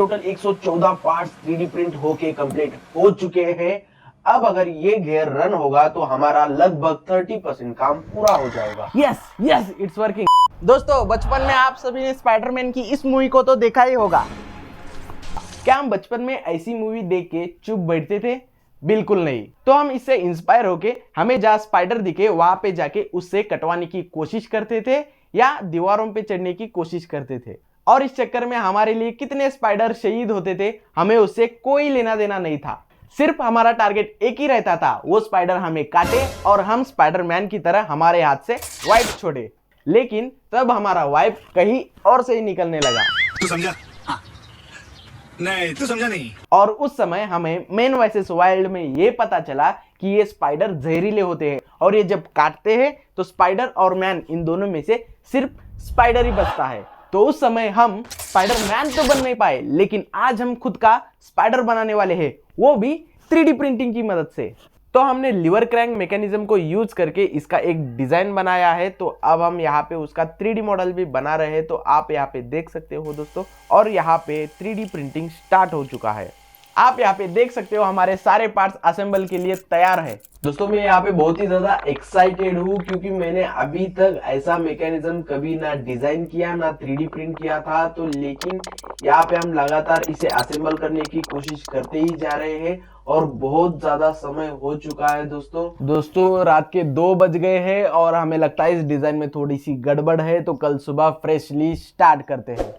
Total 114 parts 3D print होके complete हो चुके हैं। अब अगर ये गियर रन होगा तो हमारा लगभग 30% काम पूरा हो जाएगा। Yes yes it's working. दोस्तों बचपन में आप सभी ने स्पाइडरमैन की इस मूवी को तो देखा ही होगा। क्या हम बचपन में ऐसी मूवी देख के चुप बैठते थे? बिल्कुल नहीं। तो हम इससे इंस्पायर होके हमें जहाँ स्पाइडर दिखे वहां पे जाके उससे कटवाने की कोशिश करते थे या दीवारों पे चढ़ने की कोशिश करते थे। और इस चक्कर में हमारे लिए कितने स्पाइडर शहीद होते थे हमें उससे कोई लेना देना नहीं था। सिर्फ हमारा टारगेट एक ही रहता था, वो स्पाइडर हमें काटे और हम स्पाइडरमैन की तरह हमारे हाथ से वाइप छोड़े। लेकिन तब हमारा वाइप कहीं और से ही निकलने लगा। तू समझा? हाँ। नहीं तू समझा नहीं। और उस समय हमें मैन वर्सेस वाइल्ड में ये पता चला कि ये स्पाइडर जहरीले होते हैं और ये जब काटते हैं तो स्पाइडर और मैन इन दोनों में से सिर्फ स्पाइडर ही बचता है। तो उस समय हम स्पाइडरमैन तो बन नहीं पाए, लेकिन आज हम खुद का स्पाइडर बनाने वाले हैं, वो भी 3D प्रिंटिंग की मदद से। तो हमने लीवर क्रैंक मैकेनिज्म को यूज करके इसका एक डिजाइन बनाया है। तो अब हम यहाँ पे उसका 3D मॉडल भी बना रहे हैं। तो आप यहाँ पे देख सकते हो दोस्तों, और यहाँ पे 3D प्रिंटिंग स्टार्ट हो चुका है। आप यहाँ पे देख सकते हो हमारे सारे पार्ट्स असेंबल के लिए तैयार है। दोस्तों मैं यहाँ पे बहुत ही ज्यादा एक्साइटेड हूँ क्योंकि मैंने अभी तक ऐसा मैकेनिज्म कभी ना डिजाइन किया ना 3D प्रिंट किया था। तो लेकिन यहाँ पे हम लगातार इसे असेंबल करने की कोशिश करते ही जा रहे हैं और बहुत ज्यादा समय हो चुका है दोस्तों रात के 2 बज गए हैं और हमें लगता है इस डिजाइन में थोड़ी सी गड़बड़ है। तो कल सुबह फ्रेशली स्टार्ट करते हैं।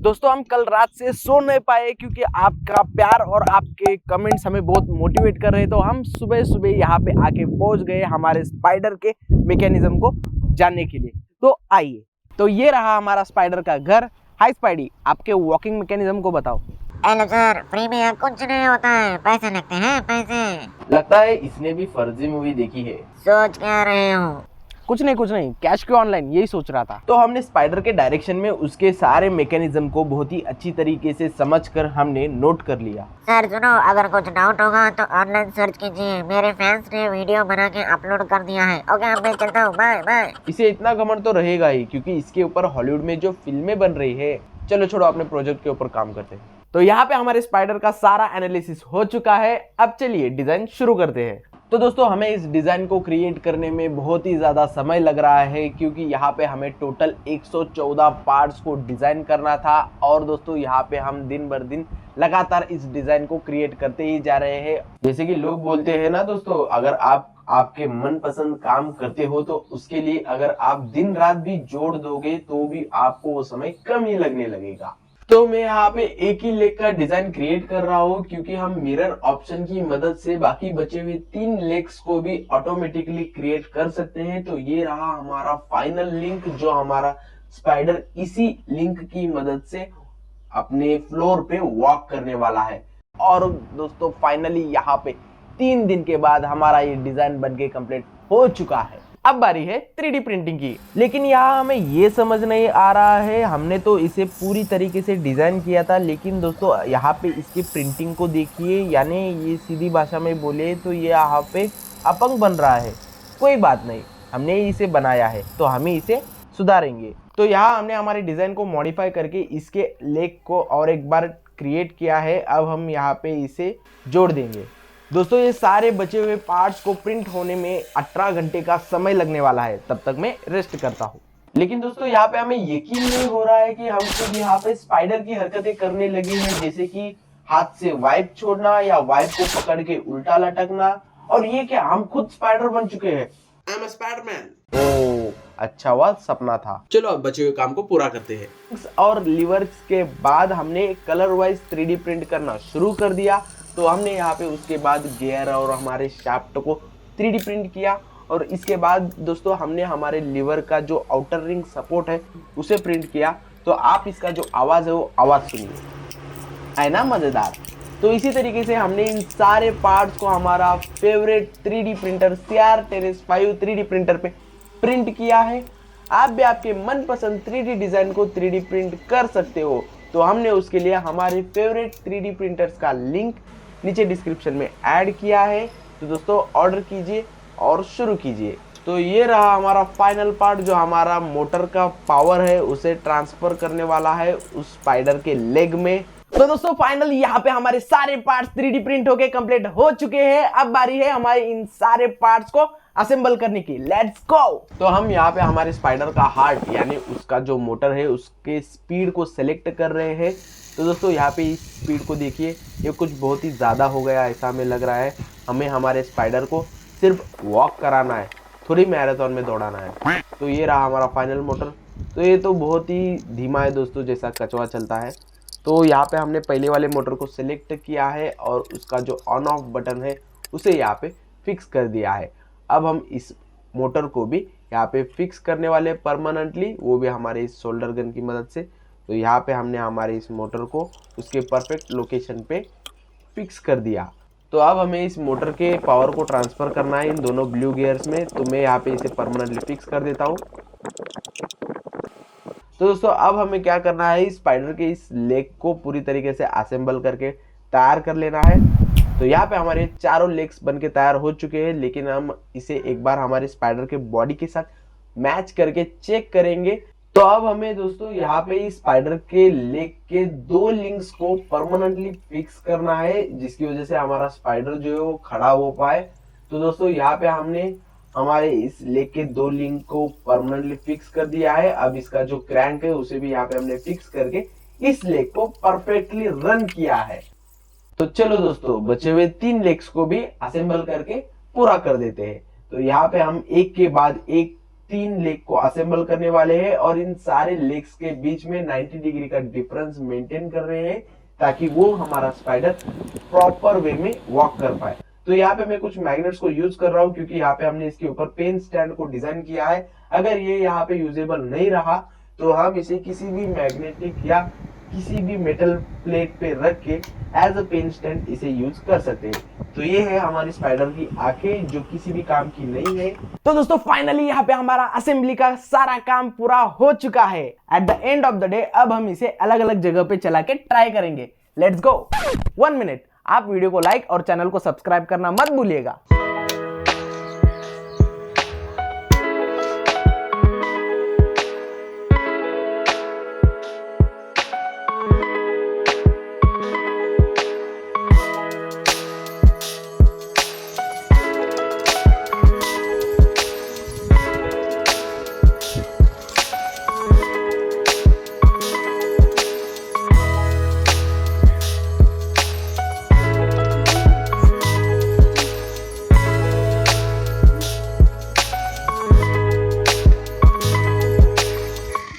दोस्तों हम कल रात से सो नहीं पाए क्योंकि आपका प्यार और आपके कमेंट्स हमें बहुत मोटिवेट कर रहे हैं। तो हम सुबह सुबह यहाँ पे आके पहुंच गए हमारे स्पाइडर के मैकेनिज्म को जानने के लिए। तो आइए, तो ये रहा हमारा स्पाइडर का घर। हाय स्पाइडी, आपके वॉकिंग मैकेनिज्म को बताओ। हेलो सर, फ्री में कुछ नहीं होता है, पैसे लगते हैं पैसे। लगता है इसने भी फर्जी मूवी देखी है। सोच क्या रहे हो? कुछ नहीं, कैश क्यों ऑनलाइन, यही सोच रहा था। तो हमने स्पाइडर के डायरेक्शन में उसके सारे मैकेनिज्म को बहुत ही अच्छी तरीके से समझकर हमने नोट कर लिया। सर सुनो, अगर कुछ डाउट होगा तो ऑनलाइन सर्च कीजिए, मेरे फैंस ने वीडियो बना के अपलोड कर दिया है। ओके अब मैं चलता हूँ, बाय बाय। इसे इतना घमंड तो रहेगा ही क्योंकि इसके ऊपर हॉलीवुड में जो फिल्में बन रही है। चलो छोड़ो, अपने प्रोजेक्ट के ऊपर काम करते हैं। तो यहाँ पे हमारे स्पाइडर का सारा एनालिसिस हो चुका है। अब चलिए डिजाइन शुरू करते हैं। तो दोस्तों हमें इस डिजाइन को क्रिएट करने में बहुत ही ज्यादा समय लग रहा है क्योंकि यहाँ पे हमें टोटल 114 पार्ट्स को डिजाइन करना था। और दोस्तों यहाँ पे हम दिन भर दिन लगातार इस डिजाइन को क्रिएट करते ही जा रहे हैं। जैसे कि लोग बोलते हैं ना दोस्तों, अगर आप आपके मनपसंद काम करते हो तो उसके लिए अगर आप दिन रात भी जोड़ दोगे तो भी आपको वो समय कम ही लगने लगेगा। तो मैं यहाँ पे एक ही लेग का डिजाइन क्रिएट कर रहा हूँ क्योंकि हम मिरर ऑप्शन की मदद से बाकी बचे हुए 3 लेग्स को भी ऑटोमेटिकली क्रिएट कर सकते हैं। तो ये रहा हमारा फाइनल लिंक, जो हमारा स्पाइडर इसी लिंक की मदद से अपने फ्लोर पे वॉक करने वाला है। और दोस्तों फाइनली यहाँ पे 3 दिन के बाद हमारा ये डिजाइन बन के कंप्लीट हो चुका है। अब बारी है 3D प्रिंटिंग की। लेकिन यहाँ हमें ये समझ नहीं आ रहा है, हमने तो इसे पूरी तरीके से डिजाइन किया था, लेकिन दोस्तों यहाँ पे इसकी प्रिंटिंग को देखिए, यानी ये सीधी भाषा में बोले तो ये यहाँ पे अपंग बन रहा है। कोई बात नहीं, हमने इसे बनाया है तो हम ही इसे सुधारेंगे। तो यहाँ हमने हमारे डिजाइन को मॉडिफाई करके इसके लेग को और एक बार क्रिएट किया है। अब हम यहाँ पे इसे जोड़ देंगे। दोस्तों ये सारे बचे हुए पार्ट्स को प्रिंट होने में 18 घंटे का समय लगने वाला है, तब तक मैं रेस्ट करता हूँ। लेकिन दोस्तों यहाँ पे हमें यकीन नहीं हो रहा है कि हम खुद यहाँ पे स्पाइडर की हरकतें करने लगे हैं, जैसे कि हाथ से वाइप छोड़ना या वाइप को पकड़ के उल्टा लटकना। और ये क्या, हम खुद स्पाइडर बन चुके हैं। I am a Spiderman. ओह अच्छा हुआ, सपना था। चलो अब बचे हुए काम को पूरा करते हैं। और लीवर्स के बाद हमने कलर वाइज 3D प्रिंट करना शुरू कर दिया। तो हमने यहाँ पे उसके बाद गियर और हमारे शाफ्ट को 3D प्रिंट किया। और इसके बाद दोस्तों हमने हमारे लीवर का जो आउटर रिंग सपोर्ट है उसे प्रिंट किया। तो आप इसका जो आवाज़ है वो आवाज़ सुनिए, है ना मज़ेदार। तो इसी तरीके से हमने इन सारे पार्ट्स को हमारा favourite 3D printer CR-5 3D printer पे प्रिंट किया है। आप भी आपके मनपसंद 3D डिज़ाइन को 3D प्रिंट कर सकते हो। तो हमने उसके लिए हमारे फेवरेट 3D प्रिंटर्स का लिंक नीचे डिस्क्रिप्शन में ऐड किया है। तो दोस्तों ऑर्डर कीजिए और शुरू कीजिए। तो ये रहा हमारा फाइनल पार्ट, जो हमारा मोटर का पावर है उसे ट्रांसफर करने वाला है उस स्पाइडर के लेग में। तो दोस्तों फाइनली यहाँ पे हमारे सारे पार्ट्स 3D प्रिंट होके कंप्लीट हो चुके हैं। अब बारी है हमारे इन सारे पार्ट्स को असेंबल करने की। Let's go. तो हम यहाँ पे हमारे स्पाइडर का हार्ट यानी उसका जो मोटर है उसके स्पीड को सेलेक्ट कर रहे हैं। तो दोस्तों यहाँ पे इस स्पीड को देखिए, ये कुछ बहुत ही ज़्यादा हो गया ऐसा हमें लग रहा है। हमें हमारे स्पाइडर को सिर्फ वॉक कराना है, थोड़ी मैराथन में दौड़ाना है। तो ये रहा हमारा फाइनल मोटर। तो ये तो बहुत ही धीमा है दोस्तों, जैसा कछुआ चलता है। तो यहाँ पे हमने पहले वाले मोटर को सिलेक्ट किया है और उसका जो ऑन ऑफ बटन है उसे यहाँ पे फिक्स कर दिया है। अब हम इस मोटर को भी यहाँ पे फिक्स करने वाले परमानेंटली, वो भी हमारे इस शोल्डर गन की मदद से। तो यहाँ पे हमने हमारे इस मोटर को उसके परफेक्ट लोकेशन पे फिक्स कर दिया। तो अब हमें इस मोटर के पावर को ट्रांसफ़र करना है इन दोनों ब्लू गियर्स में। तो मैं यहाँ पे इसे परमानेंटली फिक्स कर देता हूँ। तो दोस्तों अब हमें क्या करना है, इस स्पाइडर के इस लेग को पूरी तरीके से असेंबल करके तैयार कर लेना है। तो यहाँ पे हमारे चारों लेग्स बनके तैयार हो चुके हैं, लेकिन हम इसे एक बार हमारे स्पाइडर के बॉडी के साथ मैच करके चेक करेंगे। तो अब हमें दोस्तों यहाँ पे इस स्पाइडर के लेग के 2 लिंक्स को परमानेंटली फिक्स करना है, जिसकी वजह से हमारा स्पाइडर जो है वो खड़ा हो पाए। तो दोस्तों यहाँ पे हमने हमारे इस लेग के 2 लिंक को परमानेंटली फिक्स कर दिया है। अब इसका जो क्रैंक है उसे भी यहाँ पे हमने फिक्स करके इस लेग को परफेक्टली रन किया है। तो चलो दोस्तों बचे हुए 3 लेग्स को भी असेंबल करके पूरा कर देते हैं। तो यहाँ पे हम एक के बाद एक 3 लेग को असेंबल करने वाले हैं और इन सारे लेग्स के बीच में 90 डिग्री का डिफरेंस मेंटेन कर रहे हैं, ताकि वो हमारा स्पाइडर प्रॉपर वे में वॉक कर पाए। तो यहाँ पे मैं कुछ मैग्नेट्स को यूज कर रहा हूँ, क्योंकि यहाँ पे हमने इसके ऊपर पेन स्टैंड को डिजाइन किया है। अगर ये यहाँ पे यूजेबल नहीं रहा तो हम इसे किसी भी मैग्नेटिक या किसी भी मेटल प्लेट पे रख के एज अ पेन स्टैंड इसे यूज कर सकते हैं। तो ये है हमारी स्पाइडर की आंखें, जो किसी भी काम की नहीं है। तो दोस्तों फाइनली यहाँ पे हमारा असेंबली का सारा काम पूरा हो चुका है। At the end of the day अब हम इसे अलग अलग जगह पे चला के ट्राई करेंगे। Let's go. 1 मिनट, आप वीडियो को लाइक और चैनल को सब्सक्राइब करना मत भूलिएगा।